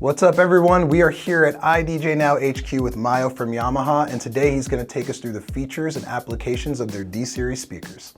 What's up everyone? We are here at idjnow HQ with Mayo from Yamaha, and today he's going to take us through the features and applications of their D Series speakers.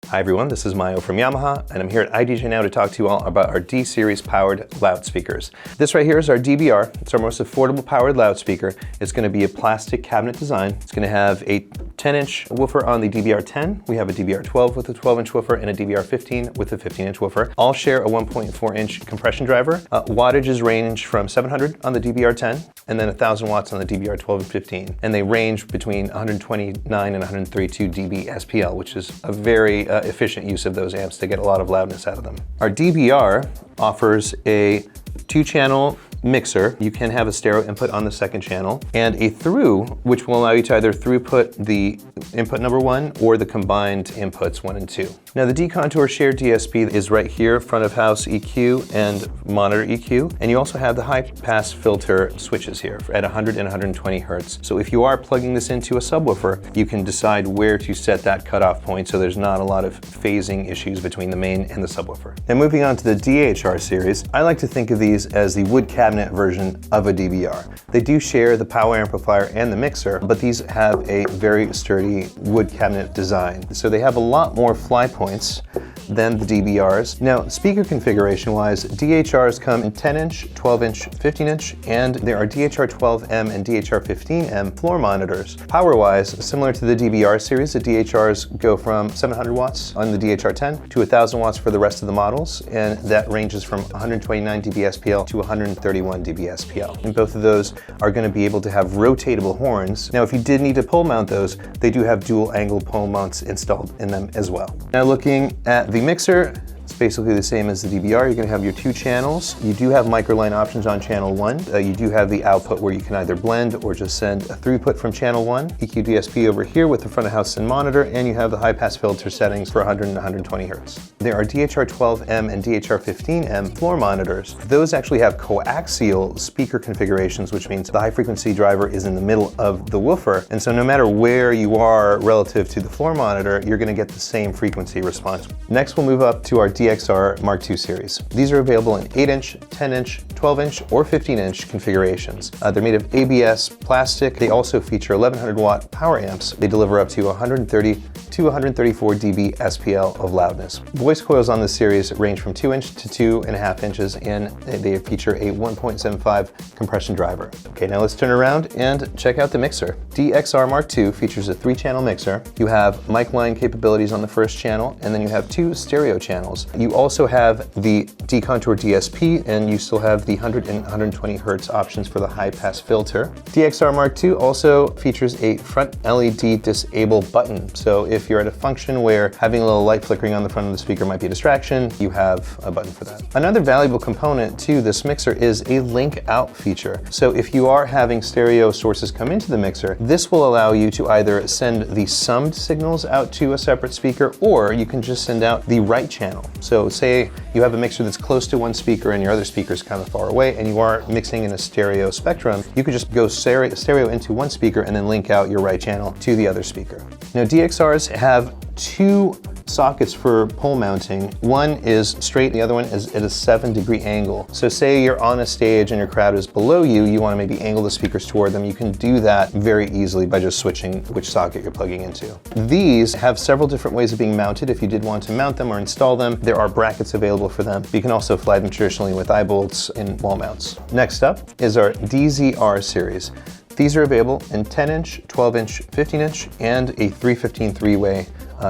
Hi everyone, this is Mayo from Yamaha, and I'm here at idjnow to talk to you all about our D Series powered loudspeakers. This right here is our DBR. It's our most affordable powered loudspeaker. It's going to be a plastic cabinet design. It's going to have a 10-inch woofer on the DBR 10. We have a DBR 12 with a 12-inch woofer and a DBR 15 with a 15-inch woofer. All share a 1.4-inch compression driver. Wattages range from 700 on the DBR 10 and then 1,000 watts on the DBR 12 and 15. And they range between 129 and 132 dB SPL, which is a very efficient use of those amps to get a lot of loudness out of them. Our DBR offers a 2-channel mixer. You can have a stereo input on the second channel, and a through, which will allow you to either throughput the input number 1 or the combined inputs 1 and 2. Now the D-Contour shared DSP is right here, front of house EQ and monitor EQ, and you also have the high pass filter switches here at 100 and 120 hertz. So if you are plugging this into a subwoofer, you can decide where to set that cutoff point so there's not a lot of phasing issues between the main and the subwoofer. Now moving on to the DHR series, I like to think of these as the wood cabinet version of a DBR. They do share the power amplifier and the mixer, but these have a very sturdy wood cabinet design. So they have a lot more fly points than the DBRs. Now, speaker configuration wise, DHRs come in 10-inch, 12-inch, 15-inch, and there are DHR 12M and DHR 15M floor monitors. Power-wise, similar to the DBR series, the DHRs go from 700 watts on the DHR 10 to 1,000 watts for the rest of the models, and that ranges from 129 dB SPL to 131 dB SPL. And both of those are going to be able to have rotatable horns. Now, if you did need to pole mount those, they do have dual angle pole mounts installed in them as well. Now, looking at the mixer, it's basically the same as the DBR. You're going to have your 2 channels. You do have microline options on channel 1. You do have the output where you can either blend or just send a throughput from channel 1. EQ DSP over here with the front of house and monitor, and you have the high pass filter settings for 100 and 120 hertz. There are DHR 12M and DHR 15M floor monitors. Those actually have coaxial speaker configurations, which means the high frequency driver is in the middle of the woofer. And so no matter where you are relative to the floor monitor, you're going to get the same frequency response. Next, we'll move up to our DXR MKII Series. These are available in 8-inch, 10-inch, 12-inch, or 15-inch configurations. They're made of ABS plastic. They also feature 1,100 watt power amps. They deliver up to 130 to 134 dB SPL of loudness. Voice coils on this series range from 2-inch to 2.5 inches, and they feature a 1.75 compression driver. Okay, now let's turn around and check out the mixer. DXR MKII features a 3-channel mixer. You have mic line capabilities on the first channel, and then you have 2 stereo channels. You also have the D-Contour DSP, and you still have the 100 and 120 hertz options for the high pass filter. DXR MKII also features a front LED disable button. So if you're at a function where having a little light flickering on the front of the speaker might be a distraction, you have a button for that. Another valuable component to this mixer is a link out feature. So if you are having stereo sources come into the mixer, this will allow you to either send the summed signals out to a separate speaker, or you can just send out the right channel. So say you have a mixer that's close to one speaker and your other speaker is kind of far away, and you are mixing in a stereo spectrum, you could just go stereo into one speaker and then link out your right channel to the other speaker. Now, DXRs have 2 sockets for pole mounting. One is straight, the other one is at a 7-degree angle. So say you're on a stage and your crowd is below you, you want to maybe angle the speakers toward them. You can do that very easily by just switching which socket you're plugging into. These have several different ways of being mounted. If you did want to mount them or install them, there are brackets available for them. You can also fly them traditionally with eye bolts and wall mounts. Next up is our DZR Series. These are available in 10-inch, 12-inch, 15-inch, and a 315 3-way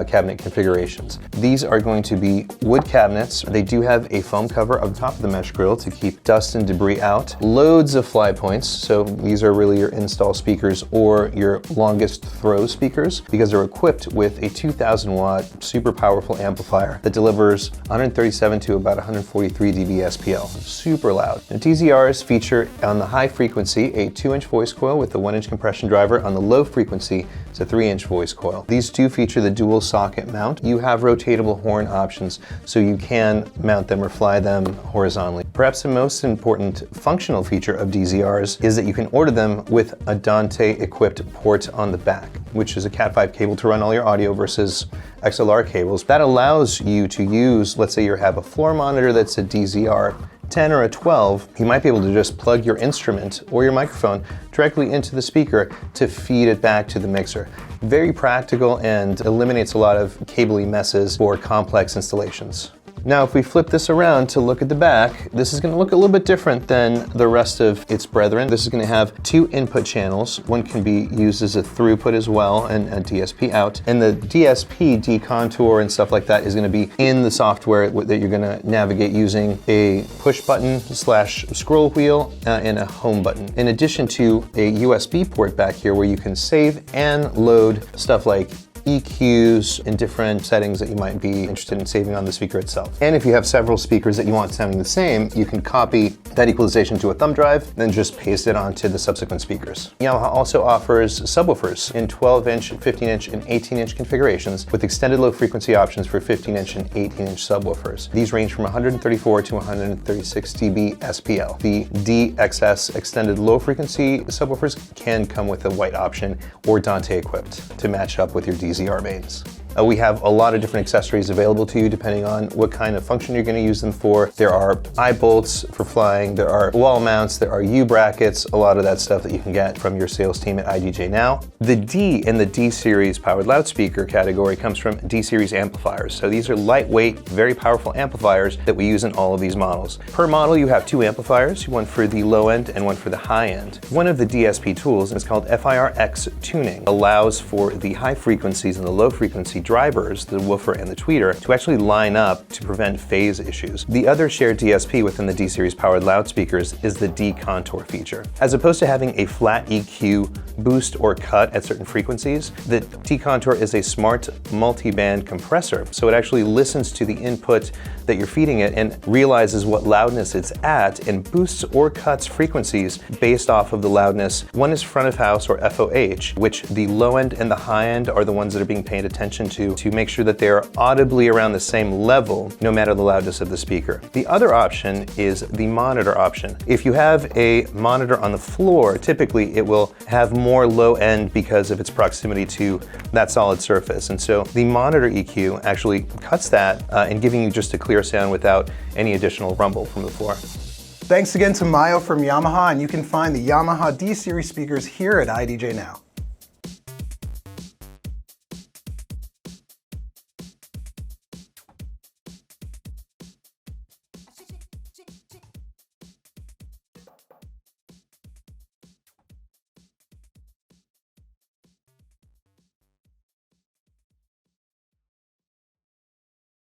cabinet configurations. These are going to be wood cabinets. They do have a foam cover on top of the mesh grill to keep dust and debris out. Loads of fly points, so these are really your install speakers or your longest throw speakers, because they're equipped with a 2,000 watt super powerful amplifier that delivers 137 to about 143 dB SPL. Super loud. Now, DZRs feature on the high frequency a 2-inch voice coil with a 1-inch compression driver. On the low frequency, it's a 3-inch voice coil. These do feature the dual socket mount. You have rotatable horn options, so you can mount them or fly them horizontally. Perhaps the most important functional feature of DZRs is that you can order them with a Dante-equipped port on the back, which is a Cat5 cable to run all your audio versus XLR cables. That allows you to use, let's say you have a floor monitor that's a DZR 10 or a 12, you might be able to just plug your instrument or your microphone directly into the speaker to feed it back to the mixer. Very practical and eliminates a lot of cably messes for complex installations. Now, if we flip this around to look at the back, this is going to look a little bit different than the rest of its brethren. This is going to have 2 input channels. One can be used as a throughput as well, and a DSP out. And the DSP, decontour and stuff like that is going to be in the software that you're going to navigate using a push button / scroll wheel and a home button. In addition to a USB port back here where you can save and load stuff like EQs and different settings that you might be interested in saving on the speaker itself. And if you have several speakers that you want sounding the same, you can copy that equalization to a thumb drive, then just paste it onto the subsequent speakers. Yamaha also offers subwoofers in 12-inch, 15-inch, and 18-inch configurations with extended low frequency options for 15-inch and 18-inch subwoofers. These range from 134 to 136 dB SPL. The DXS extended low frequency subwoofers can come with a white option or Dante equipped to match up with your DZR mains. We have a lot of different accessories available to you depending on what kind of function you're going to use them for. There are eye bolts for flying, there are wall mounts, there are U-brackets, a lot of that stuff that you can get from your sales team at idjnow. The D in the D Series powered loudspeaker category comes from D Series amplifiers. So these are lightweight, very powerful amplifiers that we use in all of these models. Per model you have 2 amplifiers, one for the low end and one for the high end. One of the DSP tools is called FIR-X Tuning. Allows for the high frequencies and the low frequency drivers, the woofer and the tweeter, to actually line up to prevent phase issues. The other shared DSP within the D Series powered loudspeakers is the decontour feature. As opposed to having a flat EQ boost or cut at certain frequencies, the decontour is a smart multi-band compressor. So it actually listens to the input that you're feeding it and realizes what loudness it's at and boosts or cuts frequencies based off of the loudness. One is front of house or FOH, which the low end and the high end are the ones that are being paid attention to make sure that they're audibly around the same level no matter the loudness of the speaker. The other option is the monitor option. If you have a monitor on the floor, typically it will have more low end because of its proximity to that solid surface. And so the monitor EQ actually cuts that and giving you just a clear sound without any additional rumble from the floor. Thanks again to Mayo from Yamaha, and you can find the Yamaha D Series speakers here at idjnow.